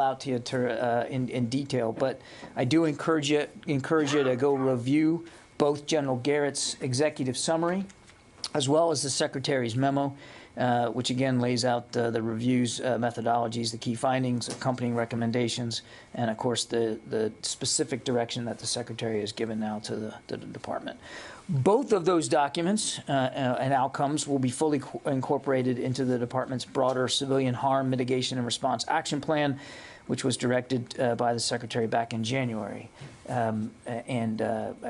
out to you in detail, but I do encourage you to go review both General Garrett's executive summary as well as the Secretary's memo, which again lays out the reviews, methodologies, the key findings, accompanying recommendations, and of course the specific direction that the Secretary has given now to the Department. Both of those documents and outcomes will be fully incorporated into the Department's broader civilian harm mitigation and response action plan, which was directed by the Secretary back in January.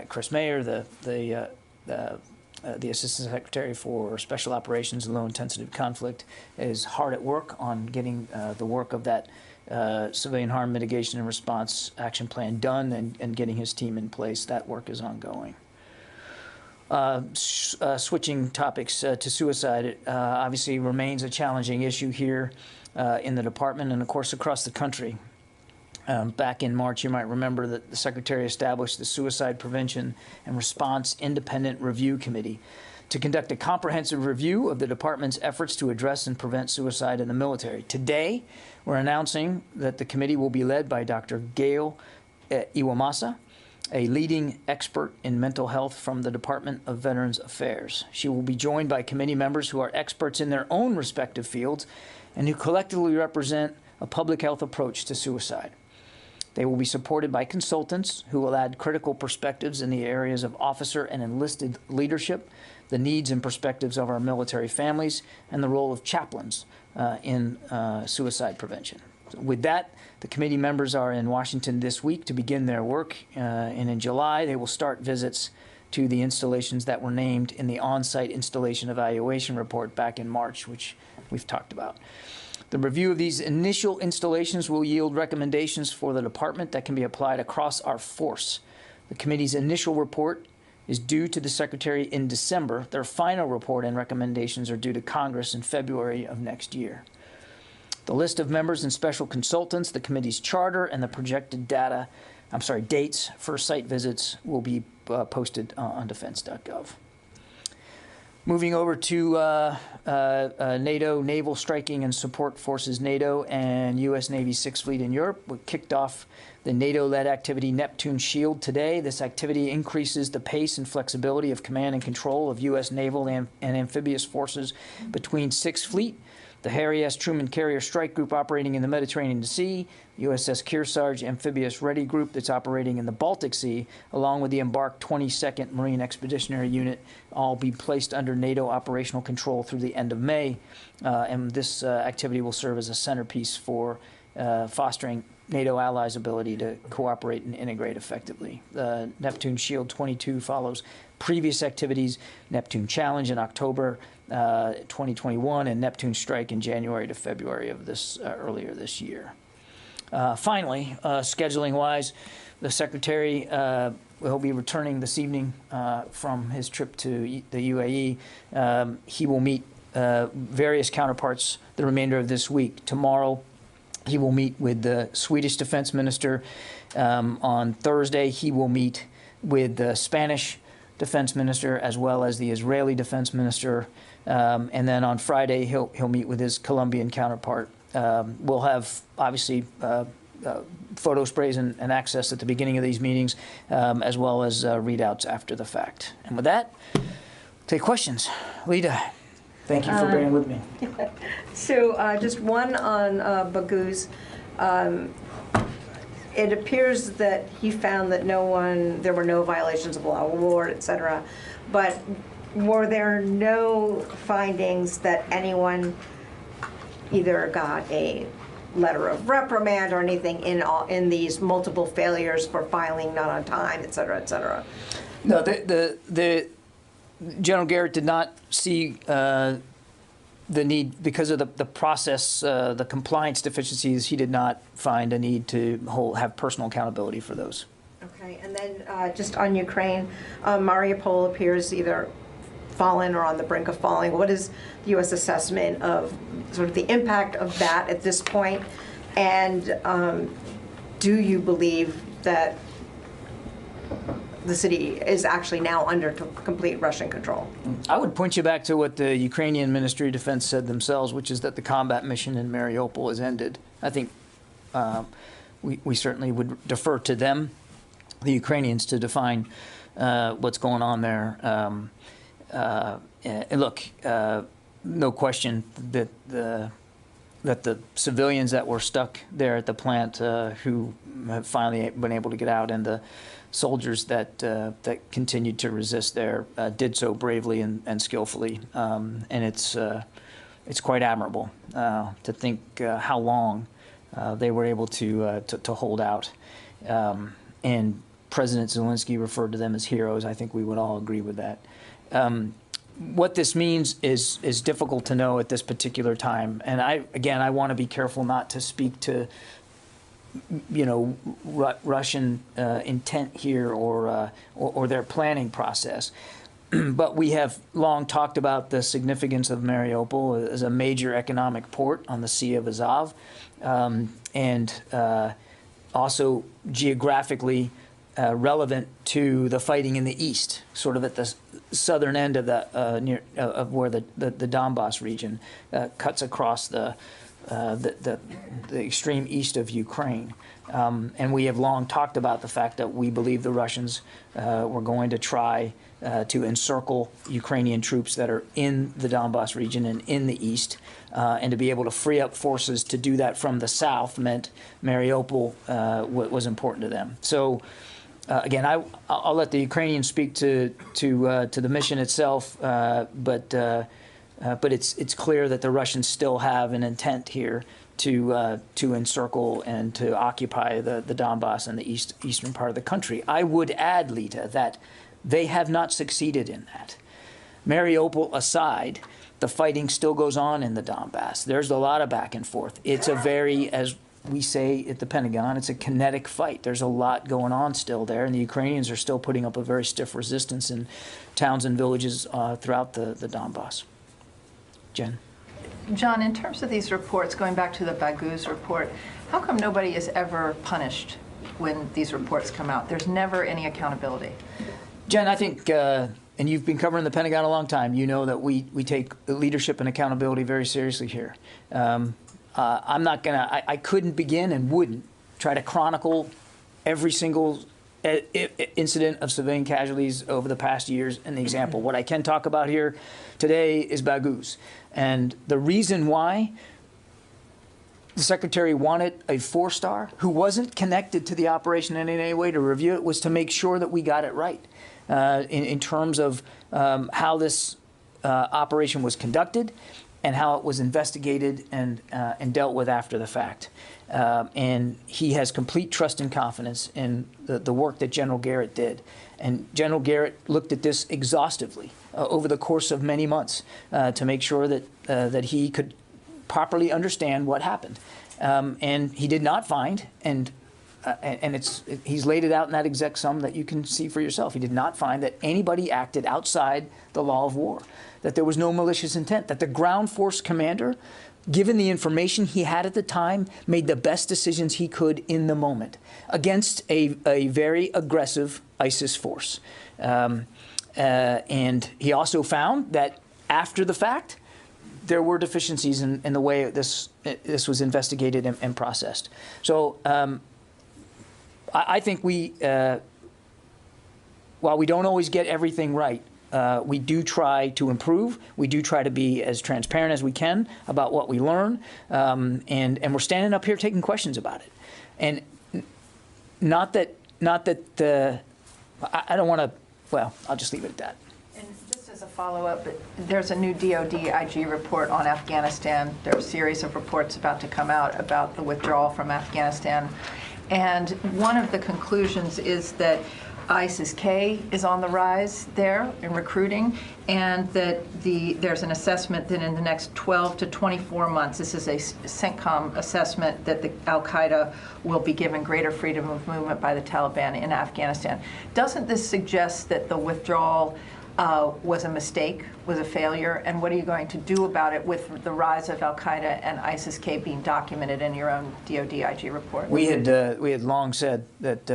Chris Mayer, the Assistant Secretary for Special Operations and Low Intensity Conflict, is hard at work on getting the work of that civilian harm mitigation and response action plan done and getting his team in place. That work is ongoing. Switching topics to suicide, obviously remains a challenging issue here in the Department and, of course, across the country. Back in March, you might remember that the Secretary established the Suicide Prevention and Response Independent Review Committee to conduct a comprehensive review of the Department's efforts to address and prevent suicide in the military. Today, we're announcing that the committee will be led by Dr. Gail Iwamasa, a leading expert in mental health from the Department of Veterans Affairs. She will be joined by committee members who are experts in their own respective fields and who collectively represent a public health approach to suicide. They will be supported by consultants who will add critical perspectives in the areas of officer and enlisted leadership, the needs and perspectives of our military families, and the role of chaplains in suicide prevention. So with that, the committee members are in Washington this week to begin their work, and in July they will start visits to the installations that were named in the on-site installation evaluation report back in March, which we've talked about. The review of these initial installations will yield recommendations for the Department that can be applied across our force. The committee's initial report is due to the Secretary in December. Their final report and recommendations are due to Congress in February of next year. The list of members and special consultants, the committee's charter, and the projected dates for site visits will be posted on defense.gov. Moving over to NATO, Naval Striking and Support Forces NATO and U.S. Navy 6th Fleet in Europe. We kicked off the NATO-led activity Neptune Shield today. This activity increases the pace and flexibility of command and control of U.S. naval and amphibious forces between 6th Fleet, the Harry S. Truman Carrier Strike Group operating in the Mediterranean Sea, USS Kearsarge Amphibious Ready Group that's operating in the Baltic Sea, along with the embarked 22nd Marine Expeditionary Unit, all be placed under NATO operational control through the end of May. And this activity will serve as a centerpiece for fostering NATO allies' ability to cooperate and integrate effectively. Neptune Shield 22 follows previous activities, Neptune Challenge in October 2021 and Neptune Strike in January to February of earlier this year. Finally, scheduling-wise, the Secretary will be returning this evening from his trip to the UAE. He will meet various counterparts the remainder of this week. Tomorrow, he will meet with the Swedish Defense Minister. On Thursday, he will meet with the Spanish Defense Minister as well as the Israeli Defense Minister. And then on Friday, he'll meet with his Colombian counterpart. We'll have, obviously, photo sprays and access at the beginning of these meetings, as well as readouts after the fact. And with that, take questions. Lita, thank you for bearing with me. So just one on Baghouz. It appears that he found that there were no violations of law of war, etc. But were there no findings that anyone either got a letter of reprimand or anything in these multiple failures for filing not on time, et cetera, et cetera? No, the General Garrett did not see the need, because of the process, the compliance deficiencies, he did not find a need to have personal accountability for those. Okay, and then just on Ukraine, Mariupol appears either fallen or on the brink of falling. What is the U.S. assessment of sort of the impact of that at this point? And do you believe that the city is actually now under complete Russian control? I would point you back to what the Ukrainian Ministry of Defense said themselves, which is that the combat mission in Mariupol has ended. I think we certainly would defer to them, the Ukrainians, to define what's going on there. And look, no question that the civilians that were stuck there at the plant, who have finally been able to get out, and the soldiers that continued to resist there, did so bravely and skillfully. And it's quite admirable to think how long they were able to hold out. And President Zelensky referred to them as heroes. I think we would all agree with that. What this means is difficult to know at this particular time. And I want to be careful not to speak to, Russian intent here or their planning process. But we have long talked about the significance of Mariupol as a major economic port on the Sea of Azov, and also geographically relevant to the fighting in the east, sort of at the southern end of of where the Donbass region cuts across the extreme east of Ukraine. And we have long talked about the fact that we believe the Russians were going to try to encircle Ukrainian troops that are in the Donbass region and in the east, and to be able to free up forces to do that from the south meant Mariupol was important to them. So again, I'll let the Ukrainians speak to the mission itself, but it's clear that the Russians still have an intent here to encircle and to occupy the Donbass and the eastern part of the country. I would add, Lita, that they have not succeeded in that. Mariupol aside, the fighting still goes on in the Donbass. There's a lot of back and forth. It's a very, as we say at the Pentagon, it's a kinetic fight. There's a lot going on still there, and the Ukrainians are still putting up a very stiff resistance in towns and villages throughout the Donbass. Jen? John, in terms of these reports, going back to the Baghouz report, how come nobody is ever punished when these reports come out? There's never any accountability. Jen, I think, and you've been covering the Pentagon a long time, you know that we take leadership and accountability very seriously here. I'm not going to, I couldn't begin and wouldn't try to chronicle every single incident of civilian casualties over the past years an example. What I can talk about here today is Baghouz. And the reason why the Secretary wanted a 4-star who wasn't connected to the operation in any way to review it was to make sure that we got it right in terms of how this operation was conducted and how it was investigated and dealt with after the fact. And he has complete trust and confidence in the work that General Garrett did. And General Garrett looked at this exhaustively over the course of many months to make sure that he could properly understand what happened. And he did not find, and he's laid it out in that exec sum that you can see for yourself. He did not find that anybody acted outside the law of war, that there was no malicious intent, that the ground force commander, given the information he had at the time, made the best decisions he could in the moment against a very aggressive ISIS force. And he also found that after the fact, there were deficiencies in the way this was investigated and processed. So I think while we don't always get everything right, we do try to improve. We do try to be as transparent as we can about what we learn, and we're standing up here taking questions about it. And not that I don't want to. Well, I'll just leave it at that. And just as a follow-up, there's a new Dod Ig report on Afghanistan. There are a series of reports about to come out about the withdrawal from Afghanistan. And one of the conclusions is that ISIS-K is on the rise there in recruiting, and that there's an assessment that in the next 12 to 24 months, this is a CENTCOM assessment, that the Al-Qaeda will be given greater freedom of movement by the Taliban in Afghanistan. Doesn't this suggest that the withdrawal was a mistake, was a failure, and what are you going to do about it with the rise of Al-Qaeda and ISIS-K being documented in your own Dod Ig report? We had long said that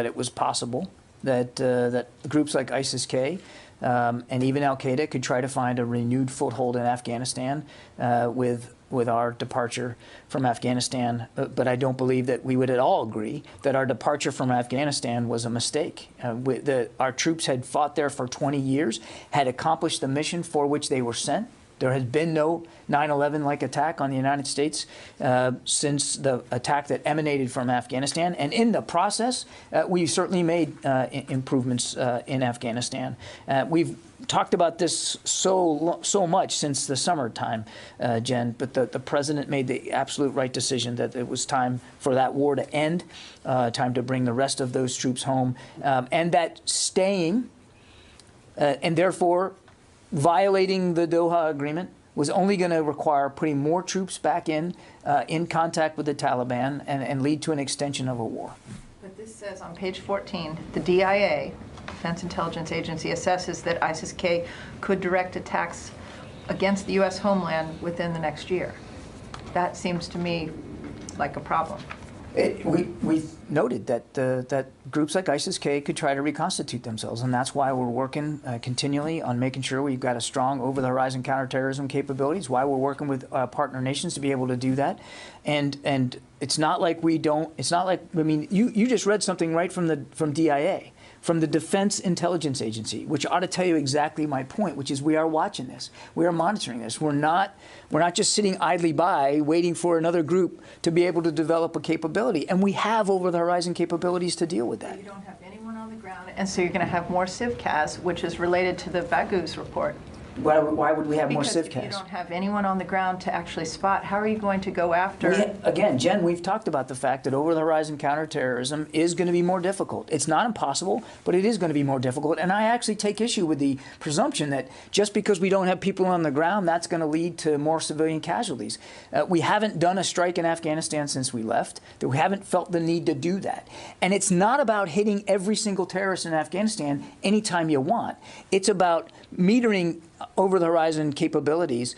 it was possible that groups like ISIS-K and even Al-Qaeda could try to find a renewed foothold in Afghanistan with with our departure from Afghanistan, but I don't believe that we would at all agree that our departure from Afghanistan was a mistake. Our troops had fought there for 20 years, had accomplished the mission for which they were sent. There has been no 9/11-like attack on the United States since the attack that emanated from Afghanistan. And in the process, we certainly made improvements in Afghanistan. We've talked about this so much since the summertime, Jen, but the president made the absolute right decision that it was time for that war to end, time to bring the rest of those troops home, and that staying and therefore violating the Doha Agreement was only going to require putting more troops back in contact with the Taliban and lead to an extension of a war. But this says on page 14, the DIA, Defense Intelligence Agency, assesses that ISIS-K could direct attacks against the U.S. homeland within the next year. That seems to me like a problem. We've noted that groups like ISIS-K could try to reconstitute themselves, and that's why we're working continually on making sure we've got a strong over-the-horizon counterterrorism capabilities, why we're working with partner nations to be able to do that. And it's not like we don't, it's not like, I mean, you just read something right from DIA, from the Defense Intelligence Agency, which ought to tell you exactly my point, which is we are watching this. We are monitoring this. We're not just sitting idly by waiting for another group to be able to develop a capability. And we have over-the-horizon capabilities to deal with that. So you don't have anyone on the ground, and so you're going to have more CIVCAS, which is related to the Baghouz report. Why would we have more Because CIVCAS? if you don't have anyone on the ground to actually spot, how are you going to go after? Again, Jen, we've talked about the fact that over-the-horizon counterterrorism is going to be more difficult. It's not impossible, but it is going to be more difficult. And I actually take issue with the presumption that just because we don't have people on the ground, that's going to lead to more civilian casualties. We haven't done a strike in Afghanistan since we left. That we haven't felt the need to do that. And it's not about hitting every single terrorist in Afghanistan anytime you want. It's about metering over-the-horizon capabilities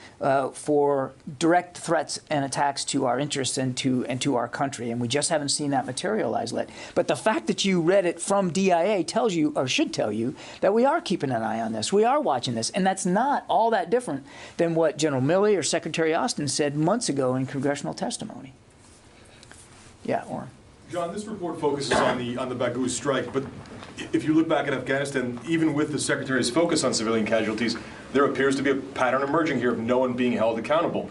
for direct threats and attacks to our interests and to our country, and we just haven't seen that materialize yet. But the fact that you read it from DIA tells you, or should tell you, that we are keeping an eye on this. We are watching this, and that's not all that different than what General Milley or Secretary Austin said months ago in congressional testimony. Yeah, Orrin. John, this report focuses on the Baghouz strike, but if you look back at Afghanistan, even with the Secretary's focus on civilian casualties, there appears to be a pattern emerging here of no one being held accountable.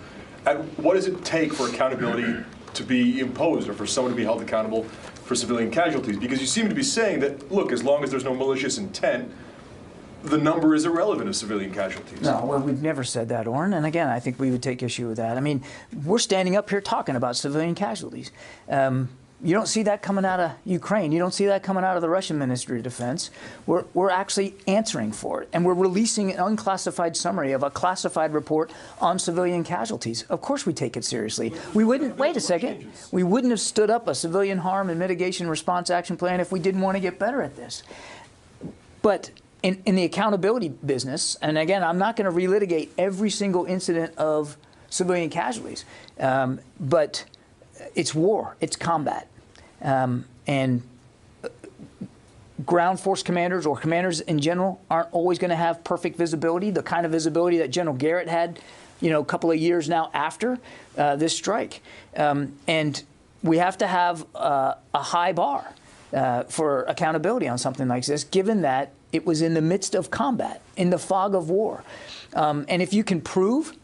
What does it take for accountability to be imposed, or for someone to be held accountable for civilian casualties? Because you seem to be saying that, look, as long as there's no malicious intent, the number is irrelevant of civilian casualties. No, well, we've never said that, Orrin. And again, I think we would take issue with that. I mean, we're standing up here talking about civilian casualties. You don't see that coming out of Ukraine. You don't see that coming out of the Russian Ministry of Defense. We're actually answering for it. And we're releasing an unclassified summary of a classified report on civilian casualties. Of course we take it seriously. We wouldn't, wait a second, we wouldn't have stood up a civilian harm and mitigation response action plan if we didn't want to get better at this. But in the accountability business, and again, I'm not going to relitigate every single incident of civilian casualties, but it's war, it's combat. And ground force commanders or commanders in general aren't always going to have perfect visibility, the kind of visibility that General Garrett had, a couple of years now after this strike. And we have to have a high bar for accountability on something like this, given that it was in the midst of combat, in the fog of war. And if you can prove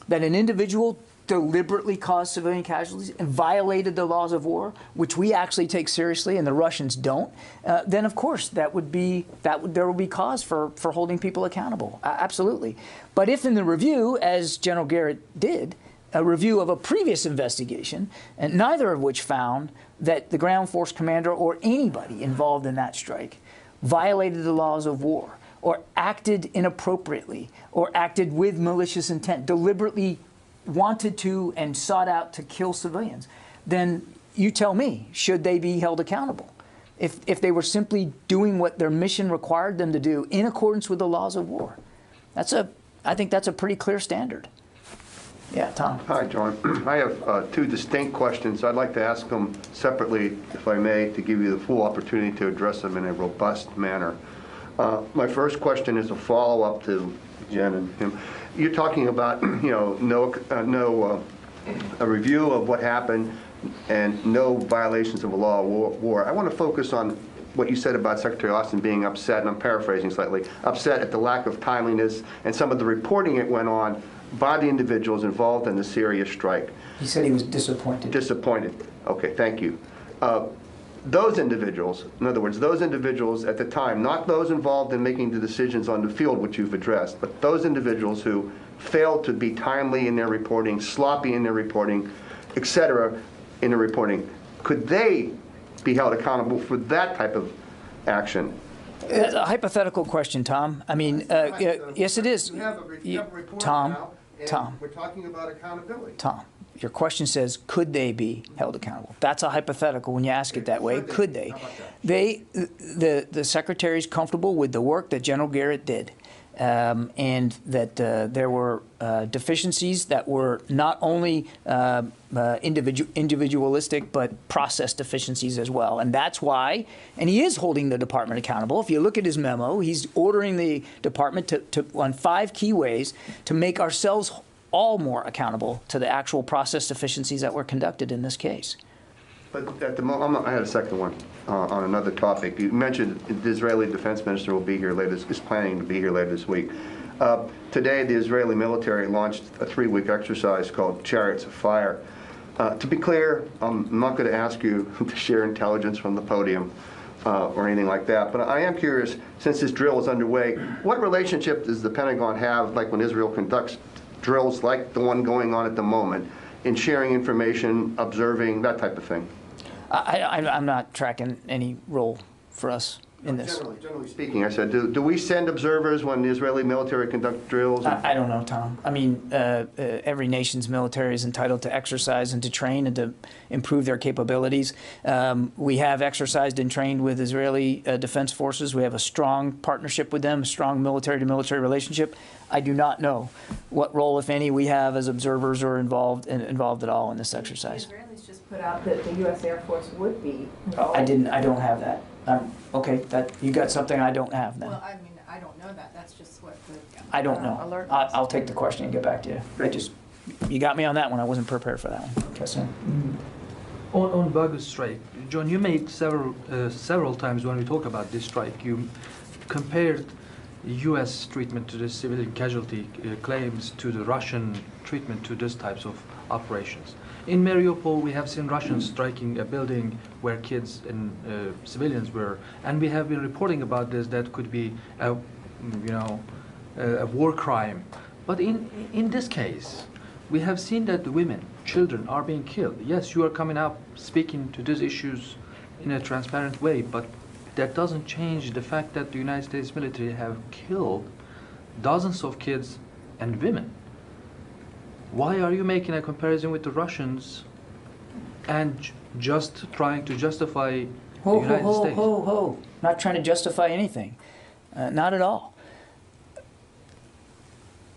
that an individual deliberately caused civilian casualties and violated the laws of war, which we actually take seriously and the Russians don't, then of course there would be cause for holding people accountable. Absolutely. But if in the review, as General Garrett did, a review of a previous investigation, and neither of which found that the ground force commander or anybody involved in that strike violated the laws of war, or acted inappropriately, or acted with malicious intent, deliberately wanted to and sought out to kill civilians, then you tell me, should they be held accountable? If they were simply doing what their mission required them to do in accordance with the laws of war. I think that's a pretty clear standard. Yeah, Tom. Hi, John. I have two distinct questions. I'd like to ask them separately, if I may, to give you the full opportunity to address them in a robust manner. My first question is a follow-up to Jen and him. You're talking about, no a review of what happened and no violations of the law of war. I want to focus on what you said about Secretary Austin being upset, and I'm paraphrasing slightly, upset at the lack of timeliness and some of the reporting that went on by the individuals involved in the Syria strike. He said he was disappointed. Disappointed. Okay, thank you. Those individuals, in other words, those individuals at the time, not those involved in making the decisions on the field, which you've addressed, but those individuals who failed to be timely in their reporting, sloppy in their reporting, et cetera, in their reporting, could they be held accountable for that type of action? It's a hypothetical question, Tom. I mean, yes, it is. You have a report Tom, now, and Tom. we're talking about accountability. Tom, your question says, could they be held accountable? That's a hypothetical when you ask it that way. Could they? How about that? The Secretary's comfortable with the work that General Garrett did, and that there were deficiencies that were not only individualistic, but process deficiencies as well. And that's why, and he is holding the department accountable. If you look at his memo, he's ordering the department to on 5 key ways to make ourselves all more accountable to the actual process deficiencies that were conducted in this case. But at the moment, I had a second one on another topic. You mentioned the Israeli defense minister will be here later, is planning to be here later this week. Today, the Israeli military launched a 3-week exercise called Chariots of Fire. To be clear, I'm not going to ask you to share intelligence from the podium or anything like that, but I am curious, since this drill is underway, what relationship does the Pentagon have, like when Israel conducts drills like the one going on at the moment, in sharing information, observing, that type of thing? I'm not tracking any role for us in this. Generally speaking, I said, do we send observers when the Israeli military conduct drills? I don't know, Tom. I mean, every nation's military is entitled to exercise and to train and to improve their capabilities. We have exercised and trained with Israeli defense forces. We have a strong partnership with them, a strong military-to-military relationship. I do not know what role, if any, we have as observers or involved at all in this exercise. The Israelis just put out that the U.S. Air Force would be involved. I don't have that. Okay, that you got something I don't have then. Well, I mean, I don't know that. That's just what the I don't know. alert. I'll take the question and get back to you. You got me on that one. I wasn't prepared for that one. Okay, so. On Baghuz strike, John, you made several times when we talk about this strike, you compared U.S. treatment to the civilian casualty claims to the Russian treatment to these types of operations. In Mariupol, we have seen Russians striking a building where kids and civilians were, and we have been reporting about this. That could be a war crime. But in this case, we have seen that the women, children are being killed. Yes, you are coming up speaking to these issues in a transparent way, but that doesn't change the fact that the United States military have killed dozens of kids and women. Why are you making a comparison with the Russians and just trying to justify the United States? Not trying to justify anything. Not at all.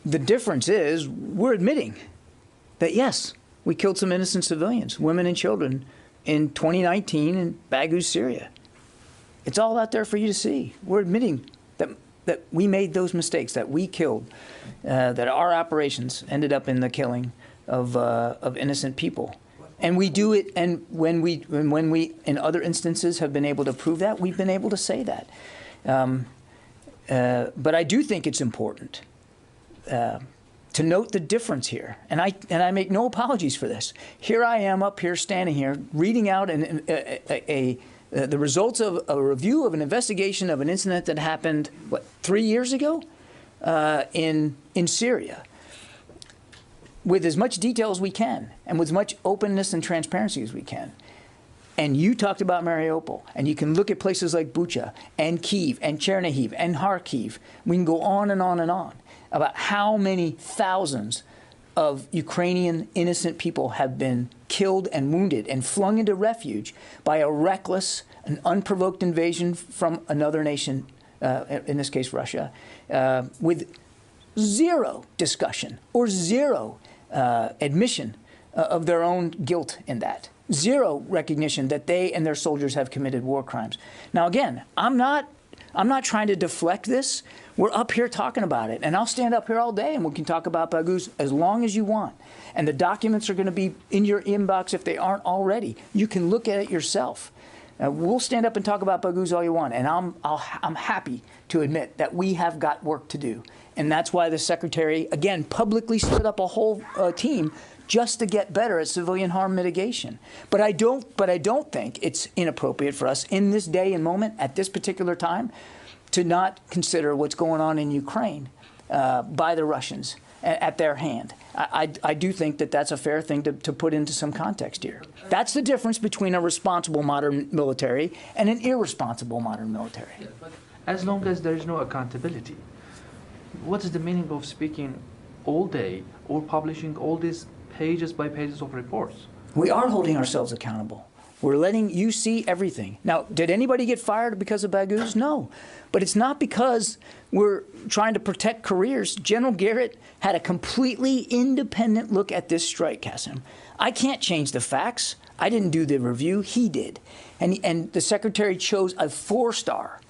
The difference is we're admitting that, yes, we killed some innocent civilians, women and children, in 2019 in Baghuz, Syria. It's all out there for you to see. We're admitting that we made those mistakes, that we killed, that our operations ended up in the killing of innocent people. And we do it, and when we in other instances have been able to prove that, we've been able to say that. But I do think it's important to note the difference here, and I make no apologies for this. Here I am up here, standing here, reading out the results of a review of an investigation of an incident that happened, 3 years ago, in Syria, with as much detail as we can, and with as much openness and transparency as we can. And you talked about Mariupol, and you can look at places like Bucha, and Kyiv, and Chernihiv, and Kharkiv. We can go on and on and on about how many thousands of Ukrainian innocent people have been killed and wounded and flung into refuge by a reckless and unprovoked invasion from another nation, in this case Russia, with zero discussion or zero admission of their own guilt in that. Zero recognition that they and their soldiers have committed war crimes. Now again, I'm not trying to deflect this. We're up here talking about it, and I'll stand up here all day and we can talk about Baghouz as long as you want. And the documents are going to be in your inbox if they aren't already. You can look at it yourself. We'll stand up and talk about Baghouz all you want, and I'm happy to admit that we have got work to do. And that's why the Secretary, again, publicly stood up a whole team just to get better at civilian harm mitigation. But I don't think it's inappropriate for us in this day and moment, at this particular time, to not consider what's going on in Ukraine by the Russians at their hand. I do think that that's a fair thing to put into some context here. That's the difference between a responsible modern military and an irresponsible modern military. Yeah, but as long as there is no accountability, what is the meaning of speaking all day or publishing all these pages by pages of reports? We are holding ourselves accountable. We're letting you see everything. Now, did anybody get fired because of Baghouz? No. But it's not because we're trying to protect careers. General Garrett had a completely independent look at this strike, Kassim. I can't change the facts. I didn't do the review. He did. And the Secretary chose a 4-star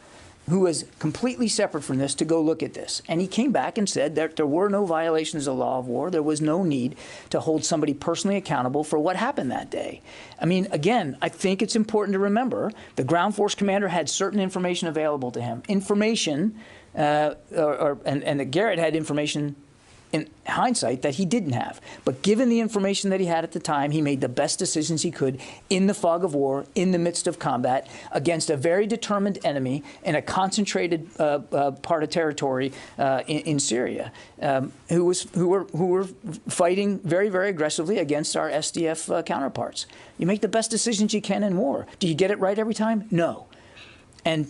who was completely separate from this to go look at this. And he came back and said that there were no violations of law of war. There was no need to hold somebody personally accountable for what happened that day. I mean, again, I think it's important to remember the ground force commander had certain information available to him. Information, and that Garrett had information in hindsight that he didn't have. But given the information that he had at the time, he made the best decisions he could in the fog of war, in the midst of combat, against a very determined enemy in a concentrated part of territory in Syria, who were fighting very, very aggressively against our SDF counterparts. You make the best decisions you can in war. Do you get it right every time? No. And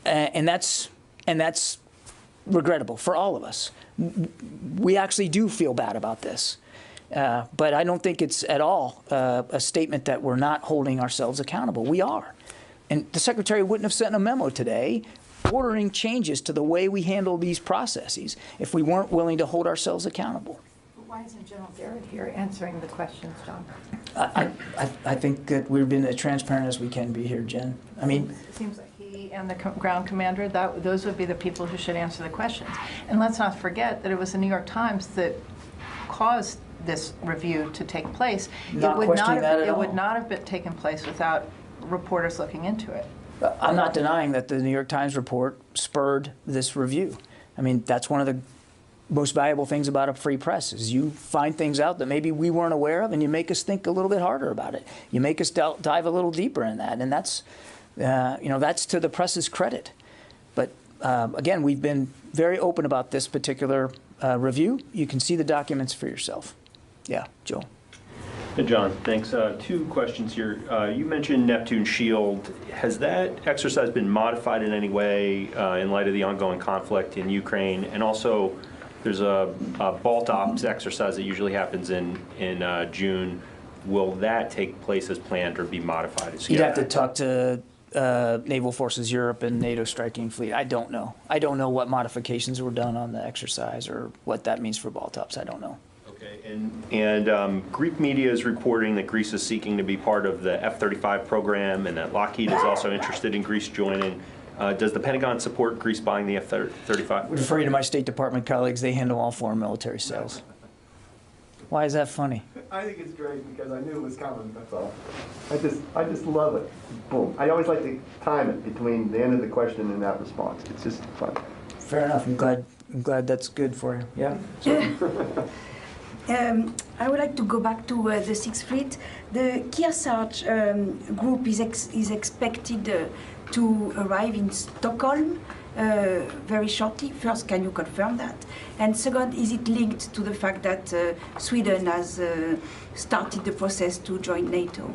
that's regrettable for all of us. We actually do feel bad about this. But I don't think it's at all a statement that we're not holding ourselves accountable. We are. And the Secretary wouldn't have sent a memo today ordering changes to the way we handle these processes if we weren't willing to hold ourselves accountable. But why isn't General Garrett here answering the questions, John? I think that we've been as transparent as we can be here, Jen. I mean, it seems like he and the ground commander, those would be the people who should answer the questions. And let's not forget that it was the New York Times that caused this review to take place. It would not have been taken place without reporters looking into it. I'm not denying that the New York Times report spurred this review. I mean, that's one of the most valuable things about a free press is you find things out that maybe we weren't aware of, and you make us think a little bit harder about it. You make us dive a little deeper in that, and that's, that's to the press's credit. But again, we've been very open about this particular review. You can see the documents for yourself. Yeah, Joe. Hey, John, thanks. 2 questions here. You mentioned Neptune Shield. Has that exercise been modified in any way in light of the ongoing conflict in Ukraine? And also, there's a Balt Ops exercise that usually happens in June. Will that take place as planned or be modified? You'd have to talk to Naval Forces Europe and NATO Striking Fleet. I don't know. I don't know what modifications were done on the exercise or what that means for Balt Ops. I don't know. Okay, and Greek media is reporting that Greece is seeking to be part of the F-35 program and that Lockheed is also interested in Greece joining. Does the Pentagon support Greece buying the F-35? Refer you to my State Department colleagues. They handle all foreign military sales. Why is that funny? I think it's great because I knew it was coming, that's all. I just love it. Boom. I always like to time it between the end of the question and that response. It's just fun. Fair enough. I'm glad that's good for you. Yeah? I would like to go back to the Sixth Fleet. The Kearsarge group is expected to arrive in Stockholm very shortly. First, can you confirm that? And second, is it linked to the fact that Sweden has started the process to join NATO?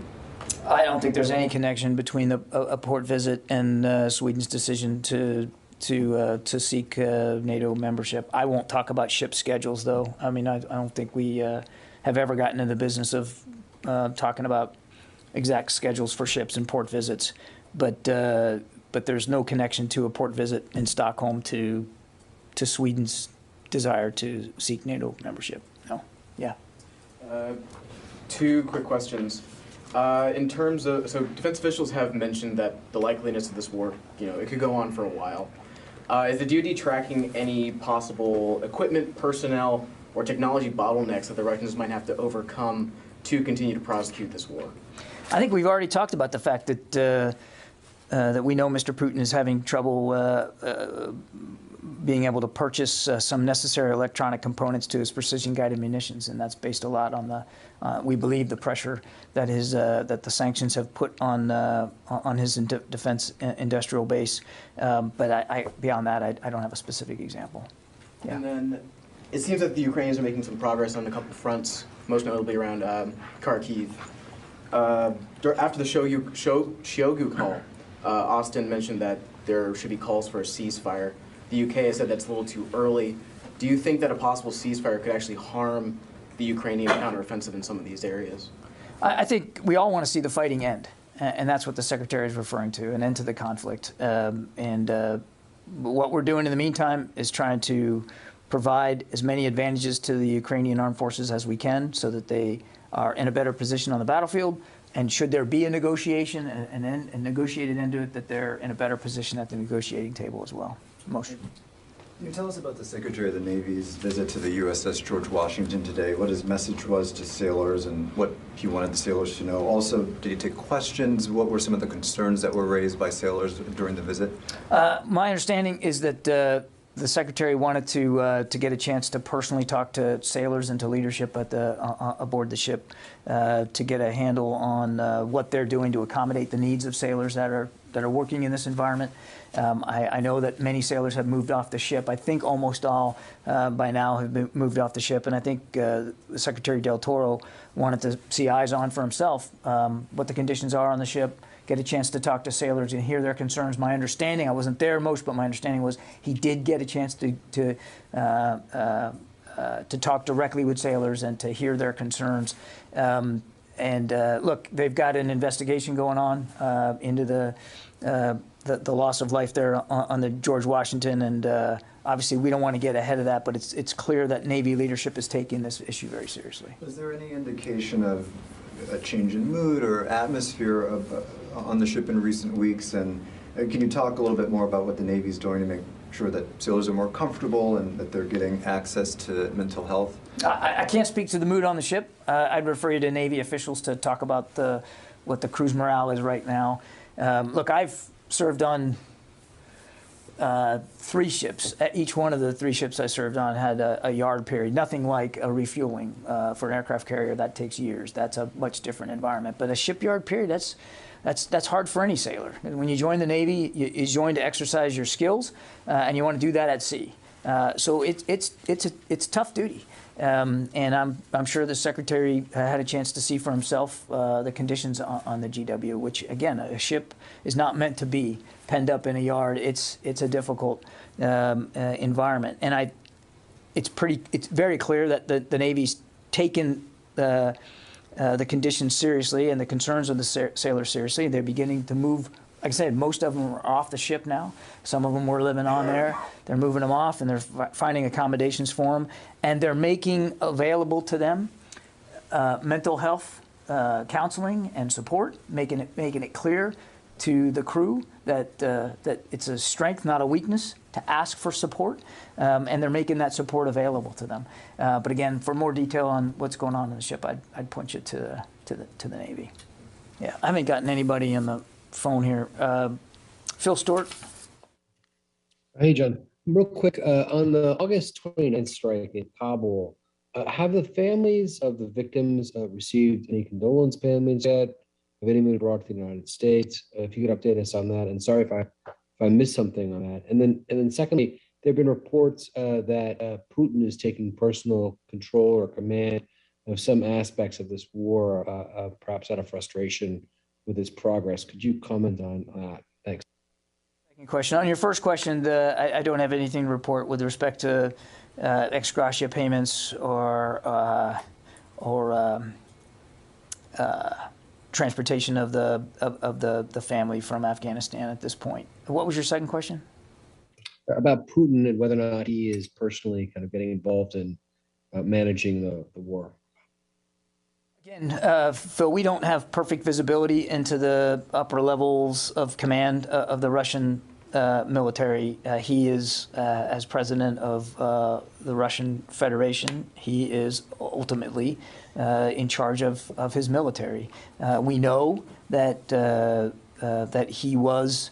I don't think there's any connection between a port visit and Sweden's decision to seek NATO membership. I won't talk about ship schedules, though. I mean, I don't think we have ever gotten in the business of talking about exact schedules for ships and port visits. But there's no connection to a port visit in Stockholm to Sweden's desire to seek NATO membership. No. Yeah. 2 quick questions. In terms of, so defense officials have mentioned that the likeliness of this war, it could go on for a while. Is the DoD tracking any possible equipment, personnel, or technology bottlenecks that the Russians might have to overcome to continue to prosecute this war? I think we've already talked about the fact that that we know Mr. Putin is having trouble being able to purchase some necessary electronic components to his precision-guided munitions, and that's based a lot on the, we believe, the pressure that that the sanctions have put on his defense industrial base. But beyond that, I don't have a specific example. Yeah. And then it seems that the Ukrainians are making some progress on a couple fronts, most notably around Kharkiv. After the Shogu call, Austin mentioned that there should be calls for a ceasefire. The UK has said that's a little too early. Do you think that a possible ceasefire could actually harm the Ukrainian counteroffensive in some of these areas? I think we all want to see the fighting end, and that's what the Secretary is referring to, an end to the conflict. What we're doing in the meantime is trying to provide as many advantages to the Ukrainian armed forces as we can so that they are in a better position on the battlefield. And should there be a negotiation, a negotiated end to it, that they're in a better position at the negotiating table as well. Motion. Can you tell us about the Secretary of the Navy's visit to the USS George Washington today? What his message was to sailors and what he wanted the sailors to know? Also, did he take questions? What were some of the concerns that were raised by sailors during the visit? My understanding is that the Secretary wanted to get a chance to personally talk to sailors and to leadership at aboard the ship to get a handle on what they're doing to accommodate the needs of sailors that are working in this environment. I know that many sailors have moved off the ship. I think almost all by now have moved off the ship, and I think Secretary Del Toro wanted to see eyes on for himself what the conditions are on the ship, get a chance to talk to sailors and hear their concerns. My understanding, I wasn't there most, but my understanding was he did get a chance to talk directly with sailors and to hear their concerns. Look, they've got an investigation going on into the loss of life there on the George Washington, and obviously we don't want to get ahead of that, but it's clear that Navy leadership is taking this issue very seriously. Was there any indication of a change in mood or atmosphere on the ship in recent weeks? And can you talk a little bit more about what the Navy's doing to make sure that sailors are more comfortable and that they're getting access to mental health? I can't speak to the mood on the ship. I'd refer you to Navy officials to talk about what the crew's morale is right now. Look, I've served on 3 ships. Each one of the 3 ships I served on had a yard period, nothing like a refueling. For an aircraft carrier, that takes years. That's a much different environment. But a shipyard period, that's hard for any sailor. When you join the Navy, you join to exercise your skills, and you want to do that at sea. So it's tough duty. And I'm sure the Secretary had a chance to see for himself the conditions on the GW, which again, a ship is not meant to be penned up in a yard. It's a difficult environment, and it's very clear that the Navy's taken the conditions seriously and the concerns of the sailors seriously. They're beginning to move. Like I said, most of them are off the ship now. Some of them were living on there. They're moving them off, and they're finding accommodations for them. And they're making available to them mental health counseling and support, making it clear to the crew that it's a strength, not a weakness, to ask for support. And they're making that support available to them. But again, for more detail on what's going on in the ship, I'd point you to the Navy. Yeah, I haven't gotten anybody in the phone here. Phil Stewart. Hey, John. Real quick, on the August 29th strike in Kabul, have the families of the victims received any condolence payments yet? Have any been brought to the United States? If you could update us on that. And sorry if I missed something on that. And then secondly, there have been reports that Putin is taking personal control or command of some aspects of this war, perhaps out of frustration with his progress. Could you comment on that? Thanks. Second question. On your first question, I don't have anything to report with respect to ex gratia payments or transportation of the family from Afghanistan at this point. What was your second question? About Putin and whether or not he is personally kind of getting involved in managing the war. Again, Phil, we don't have perfect visibility into the upper levels of command of the Russian military. He is, as president of the Russian Federation, he is ultimately in charge of his military. We know that that he was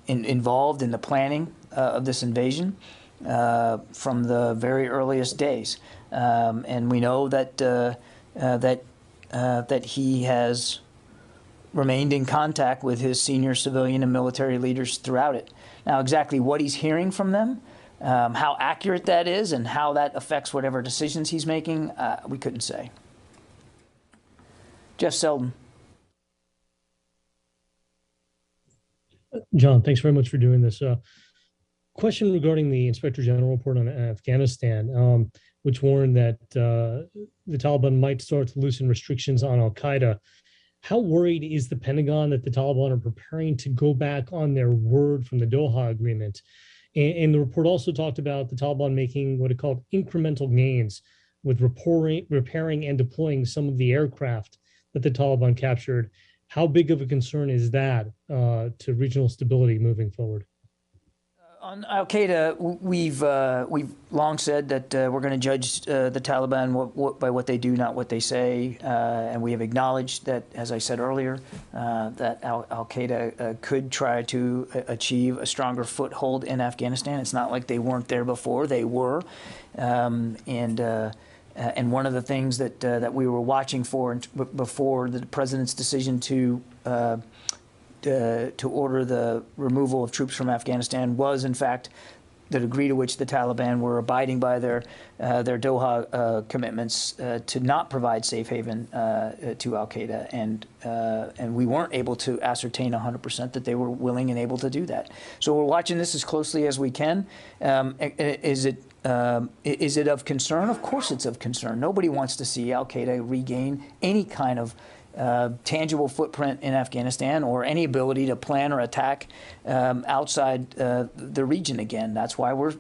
involved in the planning of this invasion from the very earliest days, and we know that that he has remained in contact with his senior civilian and military leaders throughout it. Now, exactly what he's hearing from them, how accurate that is, and how that affects whatever decisions he's making, we couldn't say. Jeff Selden. John, thanks very much for doing this. Question regarding the Inspector General report on Afghanistan, which warned that the Taliban might start to loosen restrictions on al-Qaeda. How worried is the Pentagon that the Taliban are preparing to go back on their word from the Doha Agreement? And the report also talked about the Taliban making what it called incremental gains with repairing and deploying some of the aircraft that the Taliban captured. How big of a concern is that to regional stability moving forward? On al-Qaeda, we've long said that we're going to judge the Taliban by what they do, not what they say, and we have acknowledged that, as I said earlier, that al-Qaeda could try to achieve a stronger foothold in Afghanistan. It's not like they weren't there before; they were, and one of the things that we were watching for before the president's decision to order the removal of troops from Afghanistan was, in fact, the degree to which the Taliban were abiding by their Doha commitments to not provide safe haven to al-Qaeda, and we weren't able to ascertain 100% that they were willing and able to do that. So we're watching this as closely as we can. Is it of concern? Of course it's of concern. Nobody wants to see al-Qaeda regain any kind of tangible footprint in Afghanistan or any ability to plan or attack outside the region again. That's why we're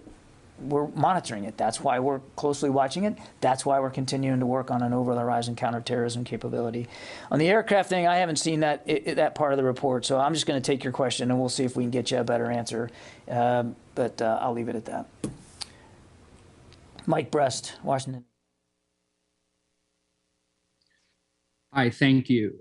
monitoring it. That's why we're closely watching it. That's why we're continuing to work on an over-the-horizon counterterrorism capability. On the aircraft thing, I haven't seen that part of the report, so I'm just going to take your question and we'll see if we can get you a better answer. But I'll leave it at that. Mike Brest, Washington. Hi, thank you.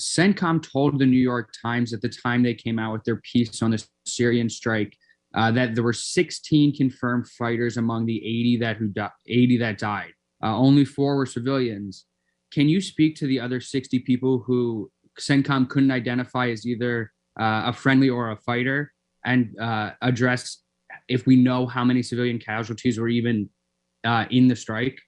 CENTCOM told the New York Times at the time they came out with their piece on the Syrian strike that there were 16 confirmed fighters among the 80 that died. Only 4 were civilians. Can you speak to the other 60 people who CENTCOM couldn't identify as either a friendly or a fighter, and address if we know how many civilian casualties were even in the strike?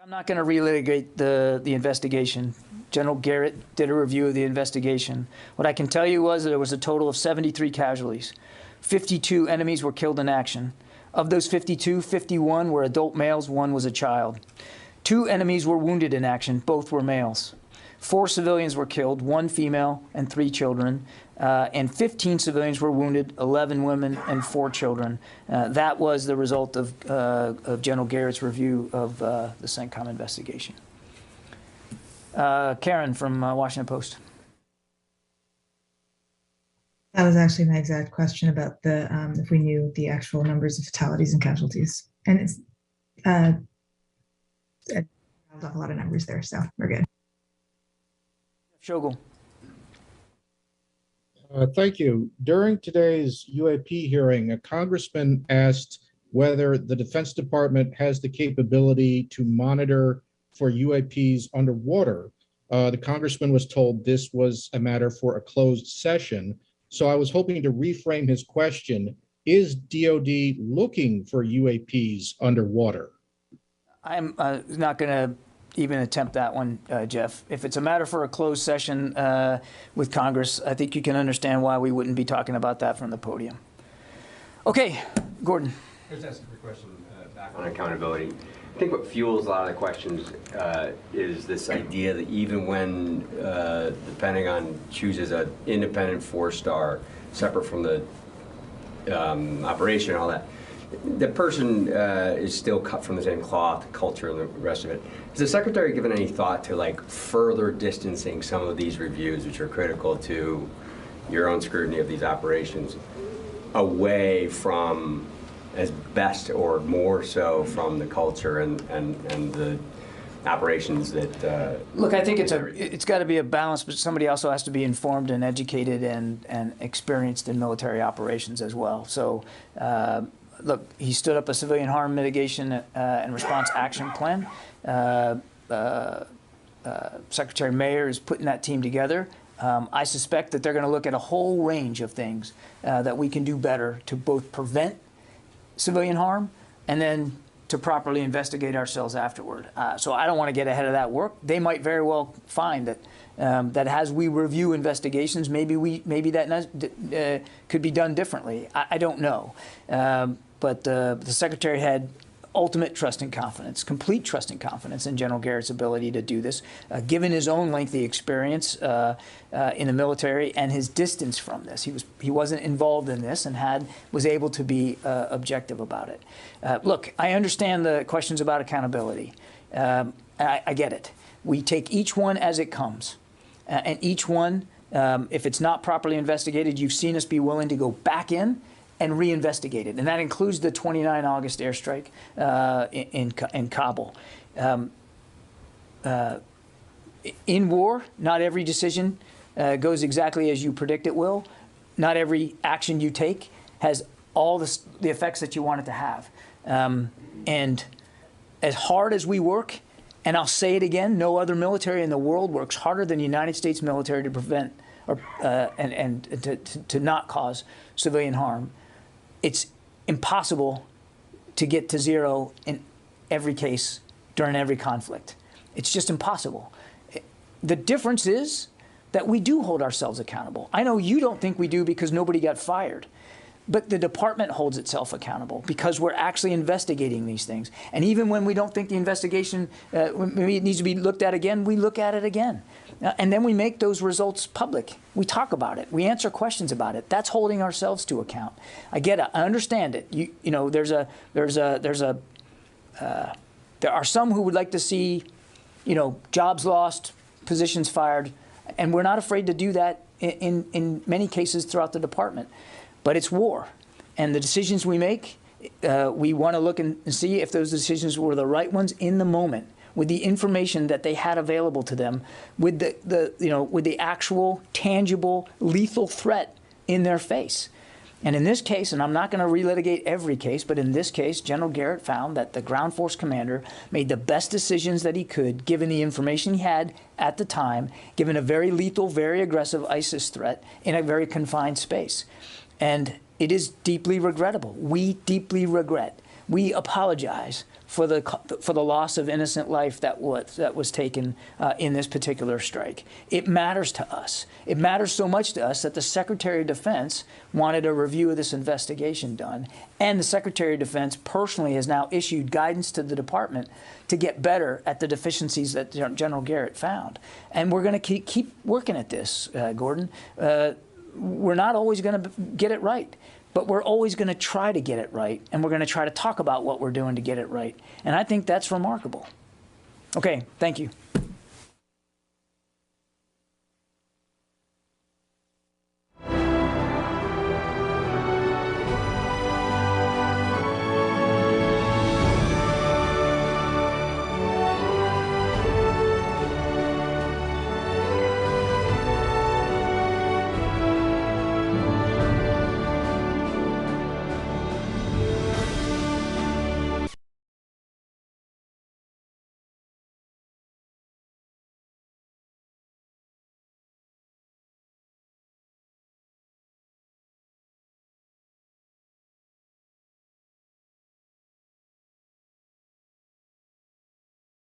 I'm not going to relitigate the investigation. General Garrett did a review of the investigation. What I can tell you was that there was a total of 73 casualties. 52 enemies were killed in action. Of those 52, 51 were adult males, 1 was a child. 2 enemies were wounded in action, both were males. 4 civilians were killed, 1 female and 3 children, and 15 civilians were wounded, 11 women and 4 children. That was the result of General Garrett's review of the CENTCOM investigation. Karen from Washington Post. That was actually my exact question about the if we knew the actual numbers of fatalities and casualties. And it's a lot of numbers there, so we're good. Shogul. Thank you. During today's UAP hearing, a congressman asked whether the Defense Department has the capability to monitor for UAPs underwater. The congressman was told this was a matter for a closed session. So I was hoping to reframe his question. Is DOD looking for UAPs underwater? I'm not going to even attempt that one, Jeff. If it's a matter for a closed session with Congress, I think you can understand why we wouldn't be talking about that from the podium. Okay, Gordon. Here's asking for a question back on accountability. I think what fuels a lot of the questions is this idea that even when the Pentagon chooses an independent 4-star, separate from the operation and all that, the person is still cut from the same cloth, culture, and the rest of it. Has the Secretary given any thought to like further distancing some of these reviews, which are critical to your own scrutiny of these operations away from, as best or more so, from the culture and the operations that... Look, I think it's got to be a balance, but somebody also has to be informed and educated and experienced in military operations as well. So, look, he stood up a civilian harm mitigation and response action plan. Secretary Mayer is putting that team together. I suspect that they're going to look at a whole range of things that we can do better to both prevent civilian harm and then to properly investigate ourselves afterward. So I don't want to get ahead of that work. They might very well find that that as we review investigations, maybe that could be done differently. I don't know, but the Secretary had ultimate trust and confidence, complete trust and confidence in General Garrett's ability to do this, given his own lengthy experience in the military and his distance from this. He wasn't involved in this and was able to be objective about it. Look, I understand the questions about accountability. I get it. We take each one as it comes, and each one, if it's not properly investigated, you've seen us be willing to go back in and reinvestigate it. And that includes the 29 August airstrike in Kabul. In war, not every decision goes exactly as you predict it will. Not every action you take has all the effects that you want it to have. And as hard as we work, and I'll say it again, no other military in the world works harder than the United States military to prevent or to not cause civilian harm. It's impossible to get to zero in every case during every conflict. It's just impossible. The difference is that we do hold ourselves accountable. I know you don't think we do because nobody got fired, but the department holds itself accountable because we're actually investigating these things. And even when we don't think the investigation maybe it needs to be looked at again, we look at it again. And then we make those results public. We talk about it. We answer questions about it. That's holding ourselves to account. I get it. I understand it. You know, there are some who would like to see, you know, jobs lost, positions fired, and we're not afraid to do that in many cases throughout the department. But it's war, and the decisions we make, we want to look and see if those decisions were the right ones in the moment, with the information that they had available to them, with the actual, tangible, lethal threat in their face. And in this case, and I'm not going to relitigate every case, but in this case, General Garrett found that the ground force commander made the best decisions that he could, given the information he had at the time, given a very lethal, very aggressive ISIS threat in a very confined space. And it is deeply regrettable. We deeply regret. We apologize for the loss of innocent life that was taken in this particular strike. It matters to us. It matters so much to us that the Secretary of Defense wanted a review of this investigation done, and the Secretary of Defense personally has now issued guidance to the department to get better at the deficiencies that General Garrett found. And we're going to keep working at this, Gordon. We're not always going to get it right, but we're always going to try to get it right, and we're going to try to talk about what we're doing to get it right. And I think that's remarkable. Okay, thank you.